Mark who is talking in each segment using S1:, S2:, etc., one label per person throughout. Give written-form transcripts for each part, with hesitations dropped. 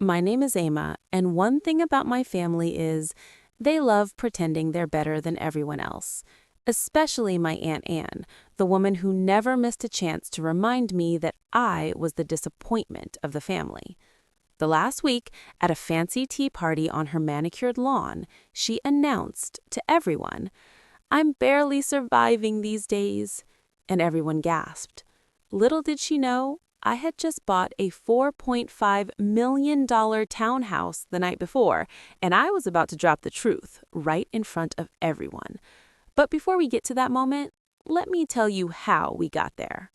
S1: My name is Emma, and one thing about my family is they love pretending they're better than everyone else. Especially my Aunt Anne, the woman who never missed a chance to remind me that I was the disappointment of the family. The last week, at a fancy tea party on her manicured lawn, she announced to everyone, "I'm barely surviving these days." And everyone gasped. Little did she know, I had just bought a $4.5 million townhouse the night before, and I was about to drop the truth right in front of everyone. But before we get to that moment, let me tell you how we got there.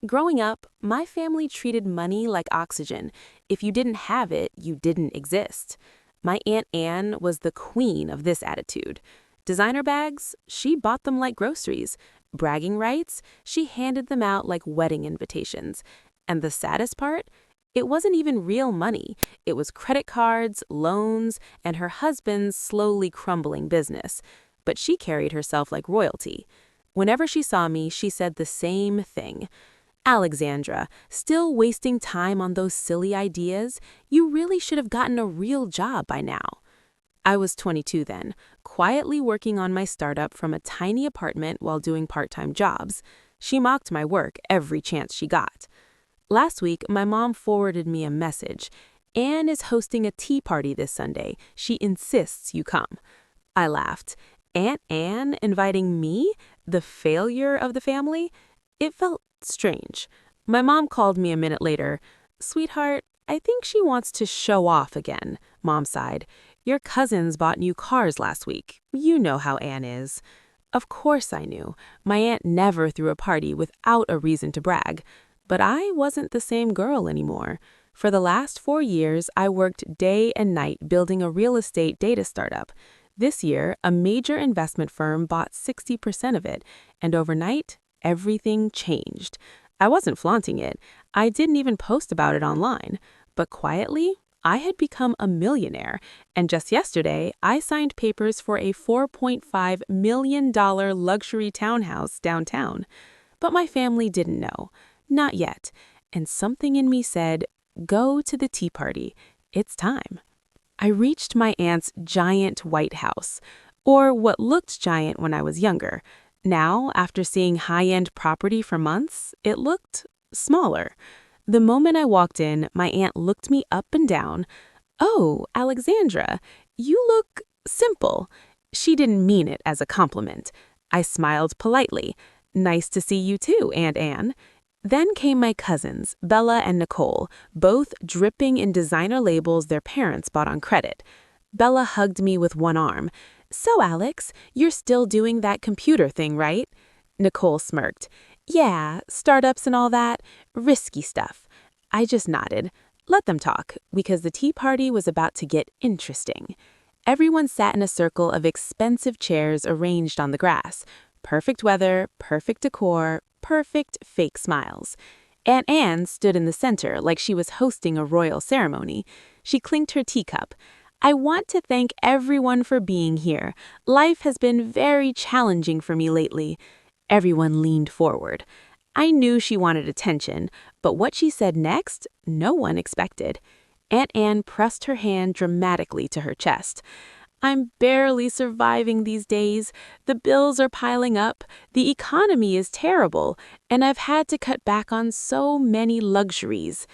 S1: Growing up, my family treated money like oxygen. If you didn't have it, you didn't exist. My Aunt Anne was the queen of this attitude. Designer bags, she bought them like groceries. Bragging rights, she handed them out like wedding invitations. And the saddest part? It wasn't even real money. It was credit cards, loans, and her husband's slowly crumbling business. But she carried herself like royalty. Whenever she saw me, she said the same thing. "Alexandra, still wasting time on those silly ideas? You really should have gotten a real job by now." I was 22 then, quietly working on my startup from a tiny apartment while doing part-time jobs. She mocked my work every chance she got. Last week, my mom forwarded me a message. "Anne is hosting a tea party this Sunday. She insists you come." I laughed. Aunt Anne inviting me, the failure of the family? It felt strange. My mom called me a minute later. "Sweetheart, I think she wants to show off again," Mom sighed. "Your cousins bought new cars last week. You know how Anne is." Of course I knew. My aunt never threw a party without a reason to brag. But I wasn't the same girl anymore. For the last 4 years, I worked day and night building a real estate data startup. This year, a major investment firm bought 60% of it, and overnight, everything changed. I wasn't flaunting it. I didn't even post about it online. But quietly, I had become a millionaire, and just yesterday, I signed papers for a $4.5 million luxury townhouse downtown. But my family didn't know. Not yet. And something in me said, "Go to the tea party. It's time." I reached my aunt's giant white house, or what looked giant when I was younger. Now, after seeing high-end property for months, it looked smaller. The moment I walked in, my aunt looked me up and down. "Oh, Alexandra, you look simple." She didn't mean it as a compliment. I smiled politely. "Nice to see you too, Aunt Anne." Then came my cousins, Bella and Nicole, both dripping in designer labels their parents bought on credit. Bella hugged me with one arm. "So, Alex, you're still doing that computer thing, right?" Nicole smirked. "Yeah, startups and all that. Risky stuff." I just nodded. Let them talk, because the tea party was about to get interesting. Everyone sat in a circle of expensive chairs arranged on the grass. Perfect weather, perfect decor, perfect fake smiles. Aunt Anne stood in the center like she was hosting a royal ceremony. She clinked her teacup. "I want to thank everyone for being here. Life has been very challenging for me lately." Everyone leaned forward. I knew she wanted attention, but what she said next, no one expected. Aunt Anne pressed her hand dramatically to her chest. "I'm barely surviving these days. The bills are piling up, the economy is terrible, and I've had to cut back on so many luxuries."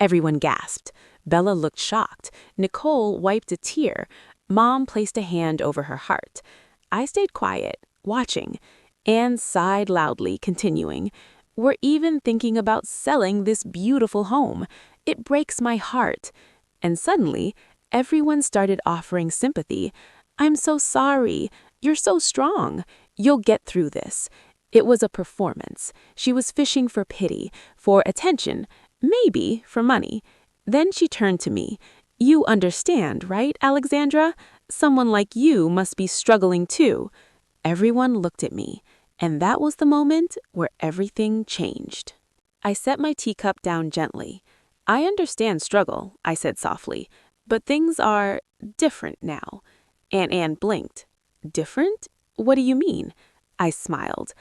S1: Everyone gasped. Bella looked shocked. Nicole wiped a tear. Mom placed a hand over her heart. I stayed quiet, watching. Anne sighed loudly, continuing, "We're even thinking about selling this beautiful home. It breaks my heart." And suddenly, everyone started offering sympathy. "I'm so sorry. You're so strong. You'll get through this." It was a performance. She was fishing for pity, for attention, maybe for money. Then she turned to me. "You understand, right, Alexandra? Someone like you must be struggling too." Everyone looked at me, and that was the moment where everything changed. I set my teacup down gently. "I understand struggle," I said softly. "But things are different now." Aunt Anne blinked. "Different? What do you mean?" I smiled.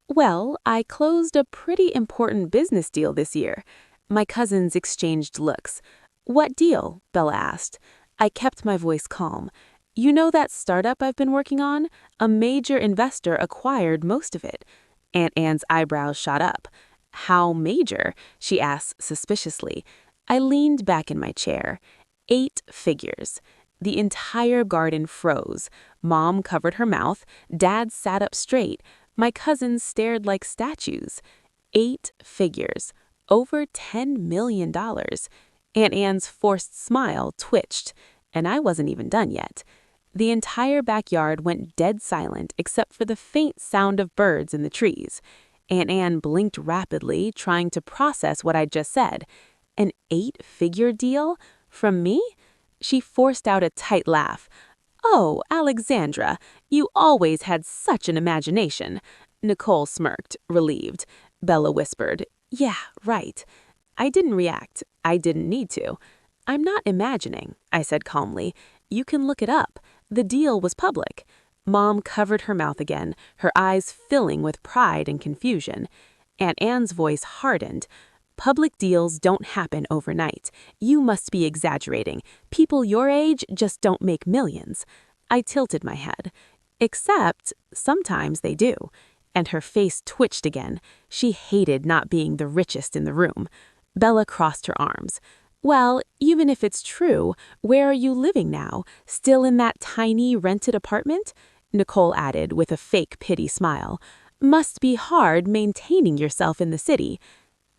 S1: "Well, I closed a pretty important business deal this year." My cousins exchanged looks. What deal? Bella asked. I kept my voice calm. You know that startup I've been working on? A major investor acquired most of it. Aunt Anne's eyebrows shot up. How major? She asked suspiciously. I leaned back in my chair. 8 figures. The entire garden froze. Mom covered her mouth. Dad sat up straight. My cousins stared like statues. 8 figures. Over $10 million. Aunt Anne's forced smile twitched, and I wasn't even done yet. The entire backyard went dead silent except for the faint sound of birds in the trees. Aunt Anne blinked rapidly, trying to process what I'd just said. An 8-figure deal? From me? She forced out a tight laugh. Oh, Alexandra, you always had such an imagination. Nicole smirked, relieved. Bella whispered, Yeah, right. I didn't react. I didn't need to. I'm not imagining, I said calmly. You can look it up. The deal was public. Mom covered her mouth again, her eyes filling with pride and confusion. Aunt Anne's voice hardened. Public deals don't happen overnight. You must be exaggerating. People your age just don't make millions. I tilted my head. Except, sometimes they do. And her face twitched again. She hated not being the richest in the room. Bella crossed her arms. Well, even if it's true, where are you living now? Still in that tiny rented apartment? Nicole added with a fake pity smile. Must be hard maintaining yourself in the city.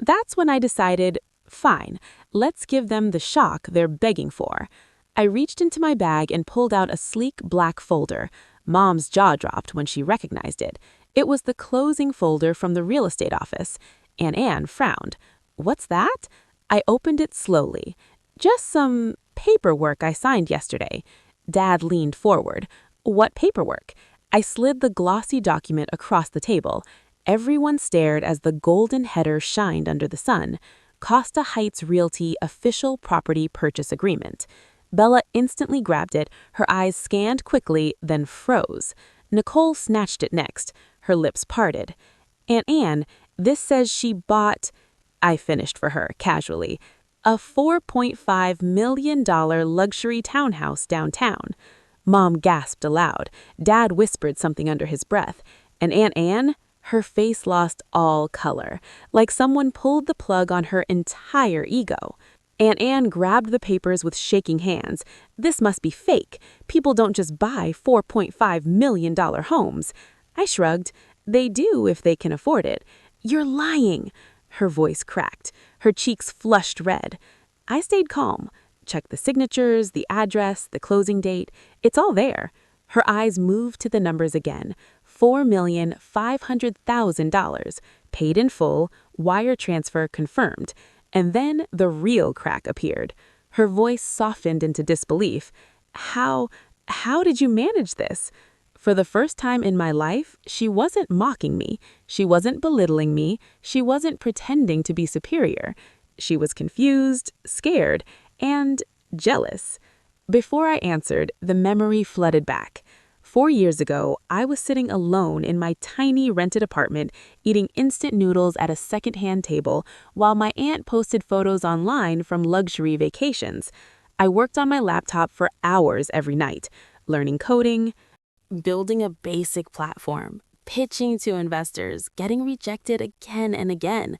S1: That's when I decided, fine, let's give them the shock they're begging for. I reached into my bag and pulled out a sleek black folder. Mom's jaw dropped when she recognized it. It was the closing folder from the real estate office. Aunt Anne frowned. What's that? I opened it slowly. Just some paperwork I signed yesterday. Dad leaned forward. What paperwork? I slid the glossy document across the table. Everyone stared as the golden header shined under the sun. Costa Heights Realty Official Property Purchase Agreement. Bella instantly grabbed it. Her eyes scanned quickly, then froze. Nicole snatched it next. Her lips parted. Aunt Anne, this says she bought... I finished for her, casually. A $4.5 million luxury townhouse downtown. Mom gasped aloud. Dad whispered something under his breath. And Aunt Anne, her face lost all color, like someone pulled the plug on her entire ego. Aunt Anne grabbed the papers with shaking hands. This must be fake. People don't just buy $4.5 million homes. I shrugged. They do if they can afford it. You're lying. Her voice cracked. Her cheeks flushed red. I stayed calm. Checked the signatures, the address, the closing date. It's all there. Her eyes moved to the numbers again. $4,500,000. Paid in full, wire transfer confirmed. And then the real crack appeared. Her voice softened into disbelief. How did you manage this? For the first time in my life, she wasn't mocking me. She wasn't belittling me. She wasn't pretending to be superior. She was confused, scared, and jealous. Before I answered, the memory flooded back. 4 years ago, I was sitting alone in my tiny rented apartment, eating instant noodles at a secondhand table, while my aunt posted photos online from luxury vacations. I worked on my laptop for hours every night, learning coding, building a basic platform, pitching to investors, getting rejected again and again.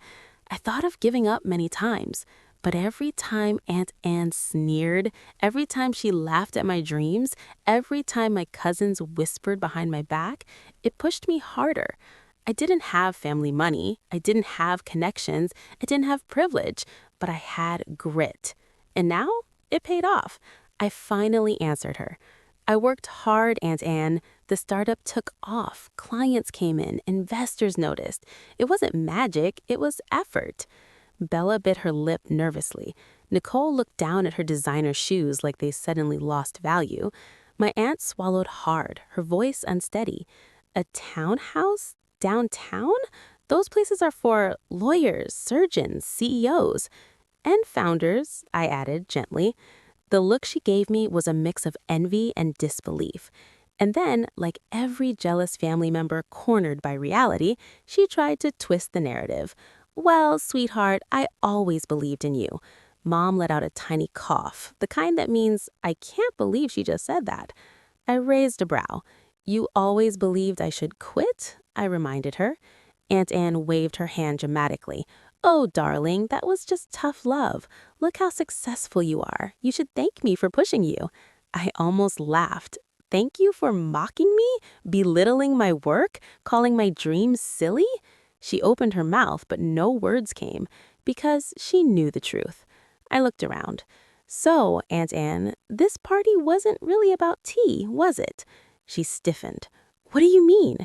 S1: I thought of giving up many times, but every time Aunt Anne sneered, every time she laughed at my dreams, every time my cousins whispered behind my back, it pushed me harder. I didn't have family money, I didn't have connections, I didn't have privilege, but I had grit. And now it paid off. I finally answered her. I worked hard, Aunt Anne. The startup took off. Clients came in. Investors noticed. It wasn't magic. It was effort. Bella bit her lip nervously. Nicole looked down at her designer shoes like they suddenly lost value. My aunt swallowed hard, her voice unsteady. A townhouse? Downtown? Those places are for lawyers, surgeons, CEOs. And founders, I added gently. The look she gave me was a mix of envy and disbelief. And then, like every jealous family member cornered by reality, she tried to twist the narrative. Well, sweetheart, I always believed in you. Mom let out a tiny cough, the kind that means, I can't believe she just said that. I raised a brow. You always believed I should quit? I reminded her. Aunt Anne waved her hand dramatically. Oh, darling, that was just tough love. Look how successful you are. You should thank me for pushing you. I almost laughed. Thank you for mocking me? Belittling my work? Calling my dreams silly? She opened her mouth, but no words came, because she knew the truth. I looked around. So, Aunt Anne, this party wasn't really about tea, was it? She stiffened. What do you mean?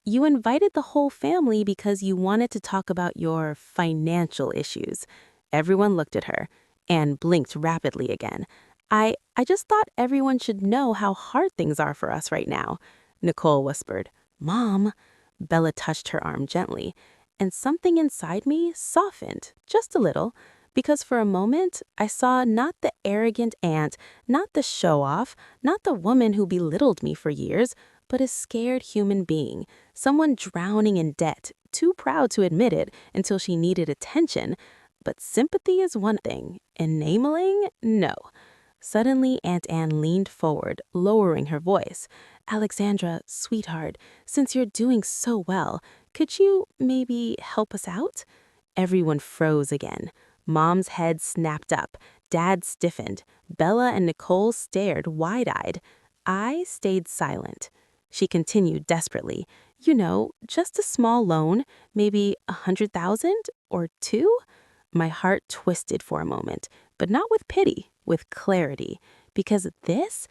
S1: You invited the whole family because you wanted to talk about your financial issues. Everyone looked at her. Anne blinked rapidly again. I just thought everyone should know how hard things are for us right now. Nicole whispered, Mom. Bella touched her arm gently, and something inside me softened, just a little, because for a moment I saw not the arrogant aunt, not the show-off, not the woman who belittled me for years, but a scared human being, someone drowning in debt, too proud to admit it until she needed attention. But sympathy is one thing, enabling, no. Suddenly, Aunt Anne leaned forward, lowering her voice. Alexandra, sweetheart, since you're doing so well, could you maybe help us out? Everyone froze again. Mom's head snapped up. Dad stiffened. Bella and Nicole stared wide-eyed. I stayed silent. She continued desperately. You know, just a small loan, maybe 100,000 or two? My heart twisted for a moment, but not with pity, with clarity. Because this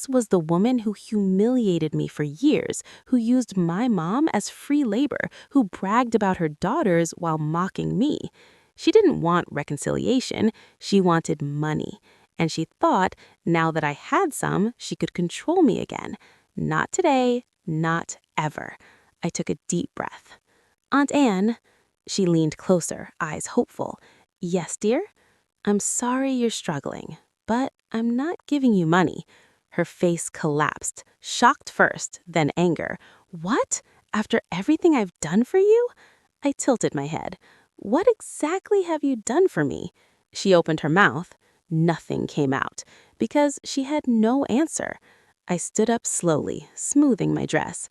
S1: was the woman who humiliated me for years, who used my mom as free labor, who bragged about her daughters while mocking me. She didn't want reconciliation, she wanted money. And she thought, now that I had some, she could control me again. Not today, not ever. I took a deep breath. Aunt Anne, she leaned closer, eyes hopeful. Yes, dear? I'm sorry you're struggling, but I'm not giving you money. Her face collapsed, shocked first, then anger. What? After everything I've done for you? I tilted my head. What exactly have you done for me? She opened her mouth. Nothing came out, because she had no answer. I stood up slowly, smoothing my dress.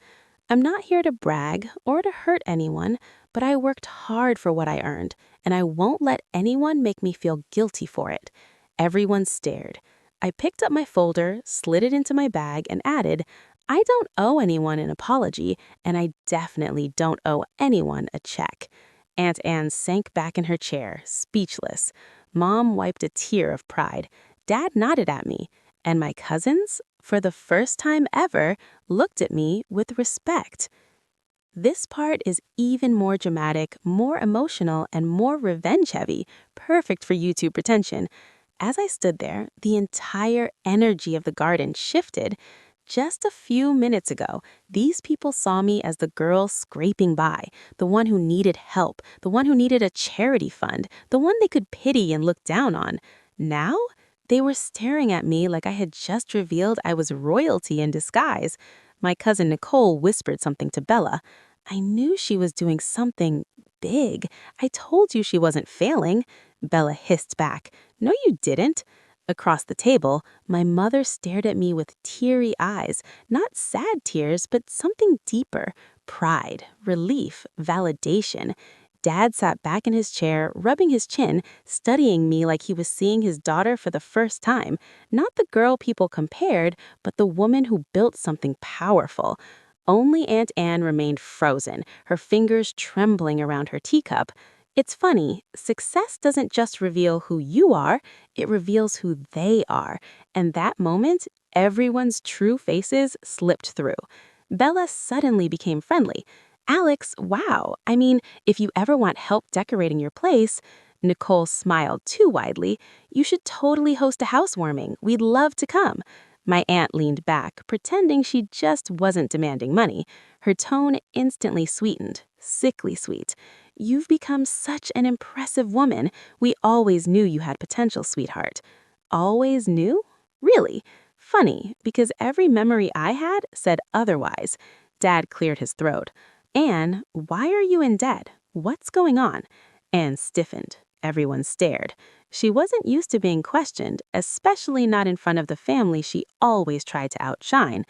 S1: I'm not here to brag or to hurt anyone, but I worked hard for what I earned, and I won't let anyone make me feel guilty for it. Everyone stared. I picked up my folder, slid it into my bag, and added, I don't owe anyone an apology, and I definitely don't owe anyone a check. Aunt Anne sank back in her chair, speechless. Mom wiped a tear of pride. Dad nodded at me, and my cousins, for the first time ever, looked at me with respect. This part is even more dramatic, more emotional, and more revenge-heavy, perfect for YouTube retention. As I stood there, the entire energy of the garden shifted. Just a few minutes ago, these people saw me as the girl scraping by, the one who needed help, the one who needed a charity fund, the one they could pity and look down on. Now, they were staring at me like I had just revealed I was royalty in disguise. My cousin Nicole whispered something to Bella. I knew she was doing something big. I told you she wasn't failing. Bella hissed back. No, you didn't. Across the table, my mother stared at me with teary eyes, not sad tears, but something deeper, pride, relief, validation. Dad sat back in his chair, rubbing his chin, studying me like he was seeing his daughter for the first time. Not the girl people compared, but the woman who built something powerful. Only Aunt Anne remained frozen, her fingers trembling around her teacup. It's funny, success doesn't just reveal who you are, it reveals who they are. And that moment, everyone's true faces slipped through. Bella suddenly became friendly. Alex, wow, I mean, if you ever want help decorating your place, Nicole smiled too widely. You should totally host a housewarming. We'd love to come. My aunt leaned back, pretending she just wasn't demanding money. Her tone instantly sweetened, sickly sweet. You've become such an impressive woman. We always knew you had potential, sweetheart. Always knew? Really? Funny, because every memory I had said otherwise. Dad cleared his throat. Anne, why are you in debt? What's going on? Anne stiffened. Everyone stared. She wasn't used to being questioned, especially not in front of the family she always tried to outshine.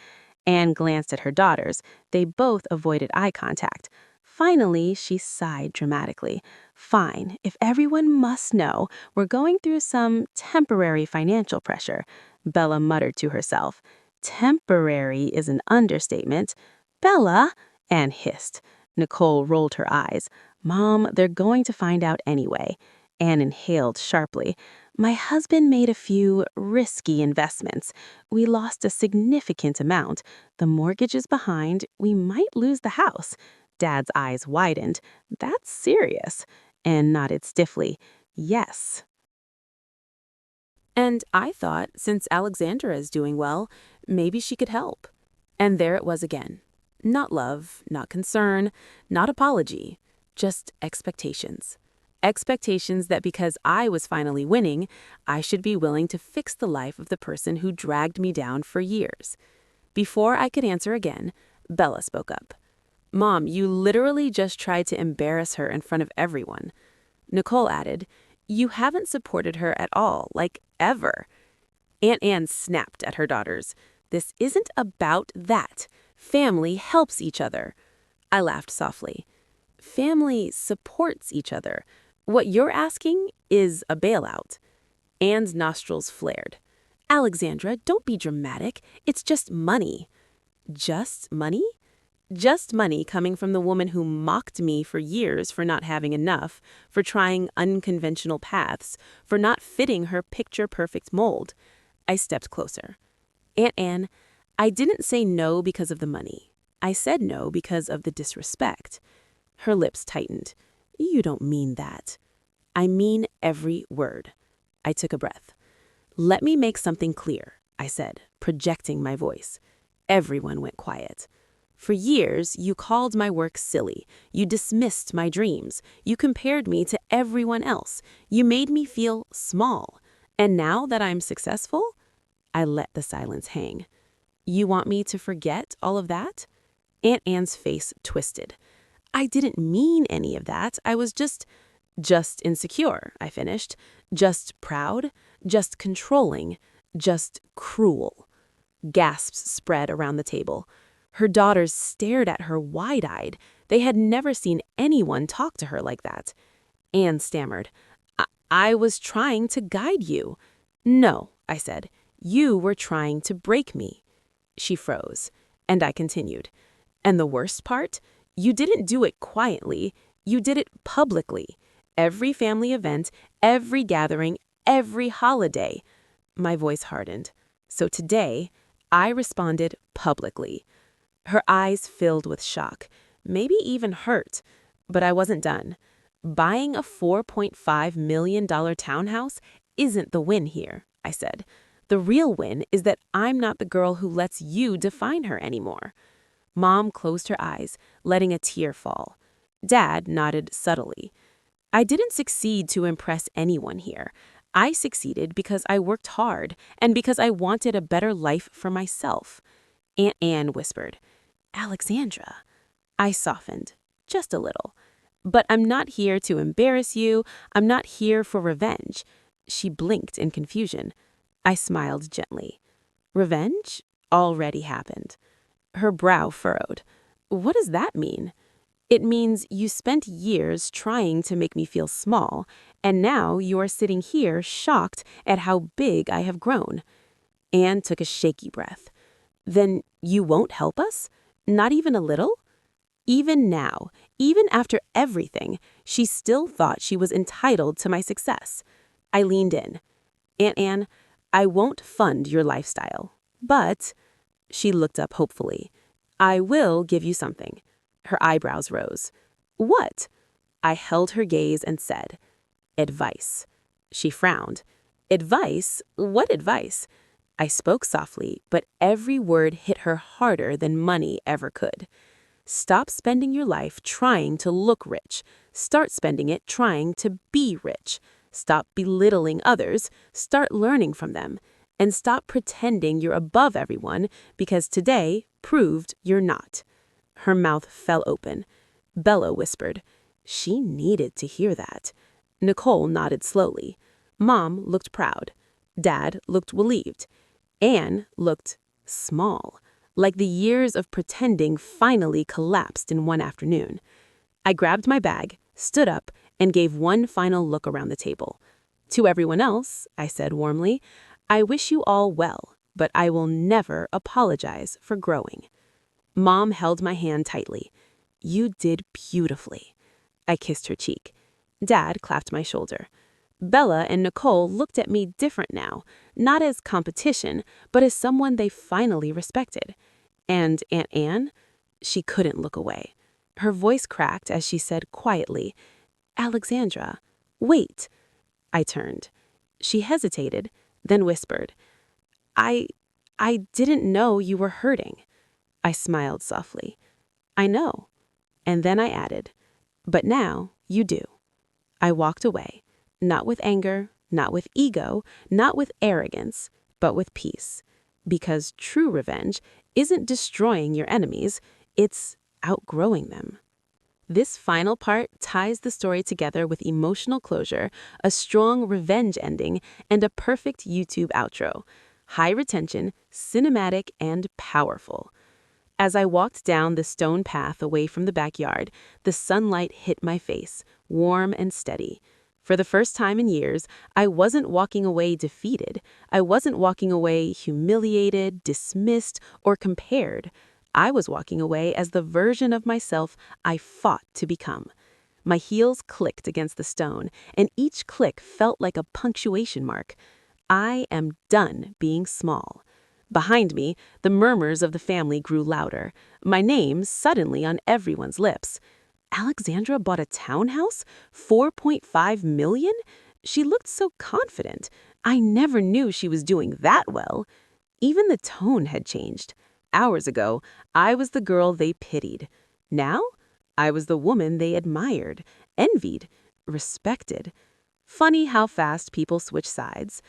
S1: Anne glanced at her daughters. They both avoided eye contact. Finally, she sighed dramatically. Fine, if everyone must know, we're going through some temporary financial pressure, Bella muttered to herself. Temporary is an understatement. Bella, Anne hissed. Nicole rolled her eyes. Mom, they're going to find out anyway. Anne inhaled sharply. My husband made a few risky investments. We lost a significant amount. The mortgage is behind. We might lose the house. Dad's eyes widened. That's serious. Anne nodded stiffly. Yes. And I thought, since Alexandra is doing well, maybe she could help. And there it was again. Not love, not concern, not apology, just expectations. Expectations that because I was finally winning, I should be willing to fix the life of the person who dragged me down for years. Before I could answer again, Bella spoke up. Mom, you literally just tried to embarrass her in front of everyone. Nicole added, you haven't supported her at all, like ever. Aunt Anne snapped at her daughters. This isn't about that. Family helps each other. I laughed softly. Family supports each other. What you're asking is a bailout. Anne's nostrils flared. Alexandra, don't be dramatic. It's just money. Just money? Just money coming from the woman who mocked me for years for not having enough, for trying unconventional paths, for not fitting her picture-perfect mold. I stepped closer. Aunt Anne, I didn't say no because of the money. I said no because of the disrespect. Her lips tightened. You don't mean that. I mean every word. I took a breath. Let me make something clear, I said, projecting my voice. Everyone went quiet. For years, you called my work silly. You dismissed my dreams. You compared me to everyone else. You made me feel small. And now that I'm successful, I let the silence hang. You want me to forget all of that? Aunt Anne's face twisted. I didn't mean any of that. I was just insecure, I finished. Just proud, just controlling, just cruel. Gasps spread around the table. Her daughters stared at her wide-eyed. They had never seen anyone talk to her like that. Anne stammered. I was trying to guide you. No, I said. You were trying to break me. She froze, and I continued. And the worst part? You didn't do it quietly. You did it publicly. Every family event, every gathering, every holiday. My voice hardened. So today, I responded publicly. Her eyes filled with shock, maybe even hurt, but I wasn't done. Buying a $4.5 million townhouse isn't the win here, I said. The real win is that I'm not the girl who lets you define her anymore. Mom closed her eyes, letting a tear fall. Dad nodded subtly. I didn't succeed to impress anyone here. I succeeded because I worked hard and because I wanted a better life for myself. Aunt Anne whispered, Alexandra. I softened, just a little. But I'm not here to embarrass you. I'm not here for revenge. She blinked in confusion. I smiled gently. Revenge already happened. Her brow furrowed. What does that mean? It means you spent years trying to make me feel small, and now you are sitting here shocked at how big I have grown. Anne took a shaky breath. Then you won't help us? Not even a little? Even now, even after everything, she still thought she was entitled to my success. I leaned in. Aunt Anne, I won't fund your lifestyle, but, she looked up hopefully, I will give you something. Her eyebrows rose. What? I held her gaze and said, advice. She frowned. Advice? What advice? I spoke softly, but every word hit her harder than money ever could. Stop spending your life trying to look rich. Start spending it trying to be rich. Stop belittling others. Start learning from them. And stop pretending you're above everyone because today proved you're not. Her mouth fell open. Bella whispered. She needed to hear that. Nicole nodded slowly. Mom looked proud. Dad looked relieved. Anne looked small, like the years of pretending finally collapsed in one afternoon. I grabbed my bag, stood up, and gave one final look around the table. To everyone else, I said warmly, I wish you all well, but I will never apologize for growing. Mom held my hand tightly. You did beautifully. I kissed her cheek. Dad clapped my shoulder. Bella and Nicole looked at me different now, not as competition, but as someone they finally respected. And Aunt Anne? She couldn't look away. Her voice cracked as she said quietly, Alexandra, wait. I turned. She hesitated, then whispered, I didn't know you were hurting. I smiled softly. I know. And then I added, but now you do. I walked away, not with anger, not with ego, not with arrogance, but with peace. Because true revenge isn't destroying your enemies, it's outgrowing them. This final part ties the story together with emotional closure, a strong revenge ending, and a perfect YouTube outro. High retention, cinematic, and powerful. As I walked down the stone path away from the backyard, the sunlight hit my face, warm and steady. For the first time in years, I wasn't walking away defeated. I wasn't walking away humiliated, dismissed, or compared. I was walking away as the version of myself I fought to become. My heels clicked against the stone, and each click felt like a punctuation mark. I am done being small. Behind me, the murmurs of the family grew louder, my name suddenly on everyone's lips. Alexandra bought a townhouse? 4.5 million? She looked so confident. I never knew she was doing that well. Even the tone had changed. Hours ago, I was the girl they pitied. Now, I was the woman they admired, envied, respected. Funny how fast people switch sides.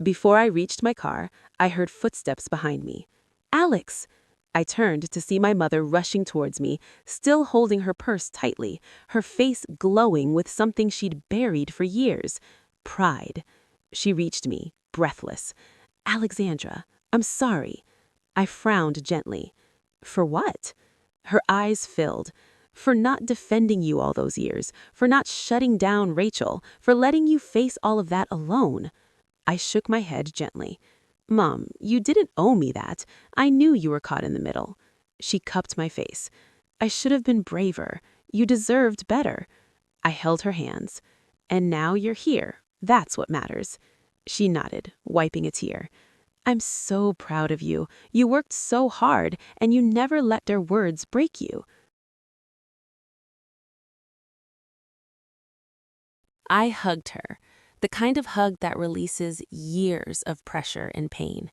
S1: Before I reached my car, I heard footsteps behind me. Alex! I turned to see my mother rushing towards me, still holding her purse tightly, her face glowing with something she'd buried for years. Pride. She reached me, breathless. Alexandra, I'm sorry. I frowned gently. For what? Her eyes filled. For not defending you all those years, for not shutting down Rachel, for letting you face all of that alone. I shook my head gently. Mom, you didn't owe me that. I knew you were caught in the middle. She cupped my face. I should have been braver. You deserved better. I held her hands. And now you're here. That's what matters. She nodded, wiping a tear. I'm so proud of you. You worked so hard, and you never let their words break you. I hugged her, the kind of hug that releases years of pressure and pain.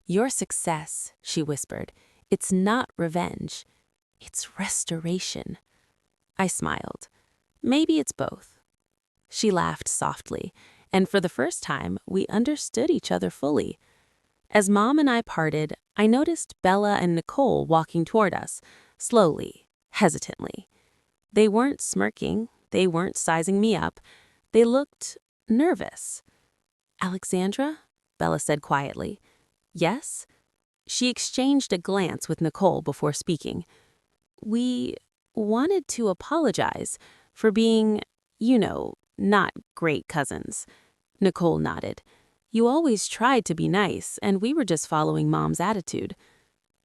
S1: Your success, she whispered, it's not revenge. It's restoration. I smiled. Maybe it's both. She laughed softly, and for the first time, we understood each other fully. As Mom and I parted, I noticed Bella and Nicole walking toward us, slowly, hesitantly. They weren't smirking, they weren't sizing me up. They looked nervous. Alexandra? Bella said quietly. Yes? She exchanged a glance with Nicole before speaking. We wanted to apologize for being, not great cousins. Nicole nodded. You always tried to be nice, and we were just following Mom's attitude.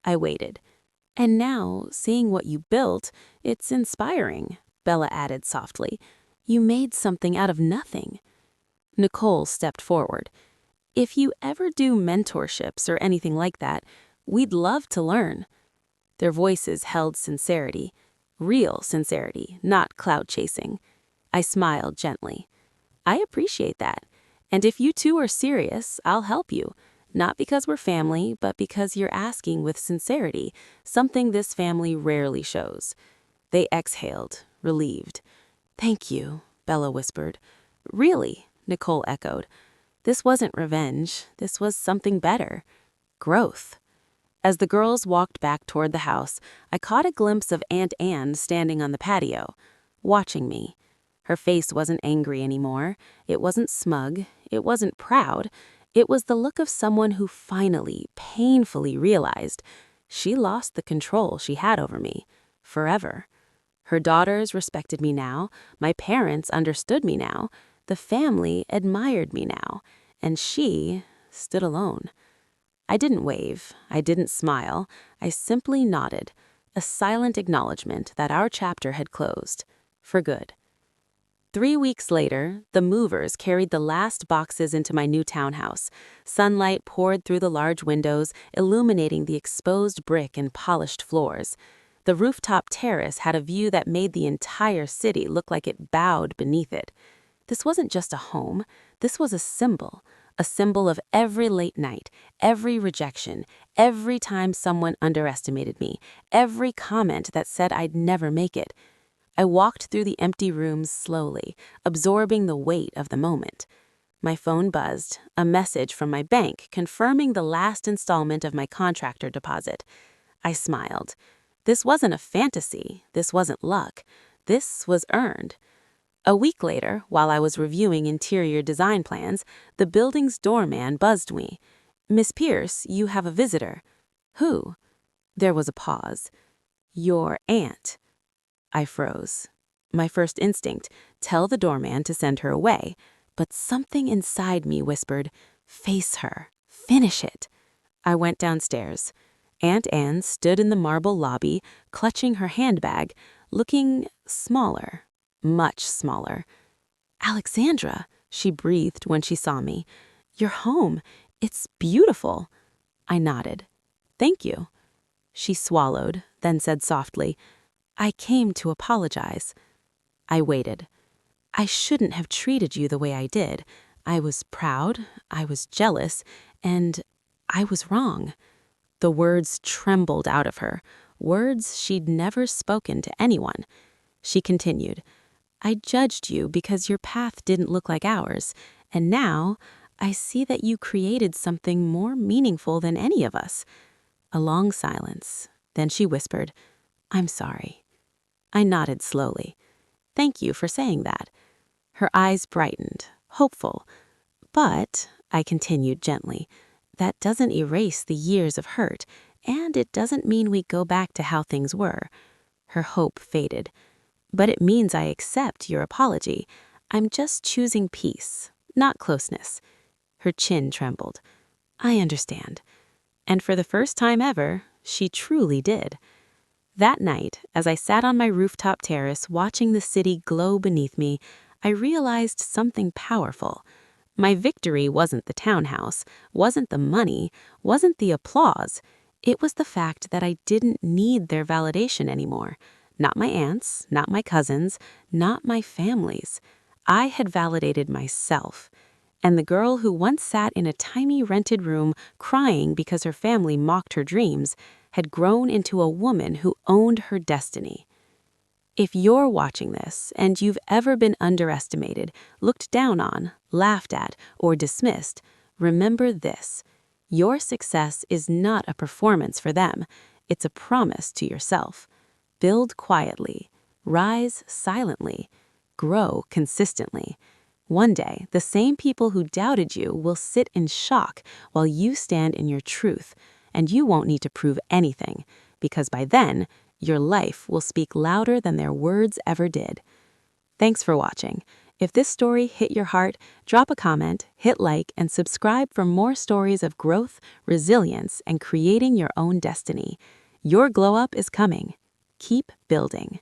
S1: I waited. And now, seeing what you built, it's inspiring, Bella added softly. You made something out of nothing. Nicole stepped forward. If you ever do mentorships or anything like that, we'd love to learn. Their voices held sincerity, real sincerity, not clout chasing. I smiled gently. I appreciate that. And if you two are serious, I'll help you. Not because we're family, but because you're asking with sincerity, something this family rarely shows. They exhaled, relieved. Thank you, Bella whispered. Really, Nicole echoed. This wasn't revenge. This was something better. Growth. As the girls walked back toward the house, I caught a glimpse of Aunt Anne standing on the patio, watching me. Her face wasn't angry anymore. It wasn't smug. It wasn't proud. It was the look of someone who finally, painfully realized she lost the control she had over me. Forever. Her daughters respected me now. My parents understood me now. The family admired me now. And she stood alone. I didn't wave. I didn't smile. I simply nodded. A silent acknowledgement that our chapter had closed. For good. 3 weeks later, the movers carried the last boxes into my new townhouse. Sunlight poured through the large windows, illuminating the exposed brick and polished floors. The rooftop terrace had a view that made the entire city look like it bowed beneath it. This wasn't just a home. This was a symbol of every late night, every rejection, every time someone underestimated me, every comment that said I'd never make it. I walked through the empty rooms slowly, absorbing the weight of the moment. My phone buzzed, a message from my bank confirming the last installment of my contractor deposit. I smiled. This wasn't a fantasy. This wasn't luck. This was earned. A week later, while I was reviewing interior design plans, the building's doorman buzzed me. "Miss Pierce, you have a visitor." "Who?" There was a pause. "Your aunt." I froze. My first instinct, tell the doorman to send her away. But something inside me whispered, face her, finish it. I went downstairs. Aunt Anne stood in the marble lobby, clutching her handbag, looking smaller, much smaller. "Alexandra," she breathed when she saw me. "You're home. It's beautiful." I nodded. "Thank you." She swallowed, then said softly, "I came to apologize." I waited. "I shouldn't have treated you the way I did. I was proud, I was jealous, and I was wrong." The words trembled out of her, words she'd never spoken to anyone. She continued, "I judged you because your path didn't look like ours, and now I see that you created something more meaningful than any of us." A long silence. Then she whispered, "I'm sorry." I nodded slowly. "Thank you for saying that." Her eyes brightened, hopeful. "But," I continued gently, "that doesn't erase the years of hurt, and it doesn't mean we go back to how things were." Her hope faded. "But it means I accept your apology. I'm just choosing peace, not closeness." Her chin trembled. "I understand." And for the first time ever, she truly did. That night, as I sat on my rooftop terrace watching the city glow beneath me, I realized something powerful. My victory wasn't the townhouse, wasn't the money, wasn't the applause. It was the fact that I didn't need their validation anymore. Not my aunts, not my cousins, not my family's. I had validated myself. And the girl who once sat in a tiny rented room crying because her family mocked her dreams had grown into a woman who owned her destiny. If you're watching this and you've ever been underestimated, looked down on, laughed at, or dismissed, remember this. Your success is not a performance for them. It's a promise to yourself. Build quietly, rise silently, grow consistently. One day, the same people who doubted you will sit in shock while you stand in your truth, and you won't need to prove anything, because by then, your life will speak louder than their words ever did. Thanks for watching. If this story hit your heart, drop a comment, hit like, and subscribe for more stories of growth, resilience, and creating your own destiny. Your glow up is coming. Keep building.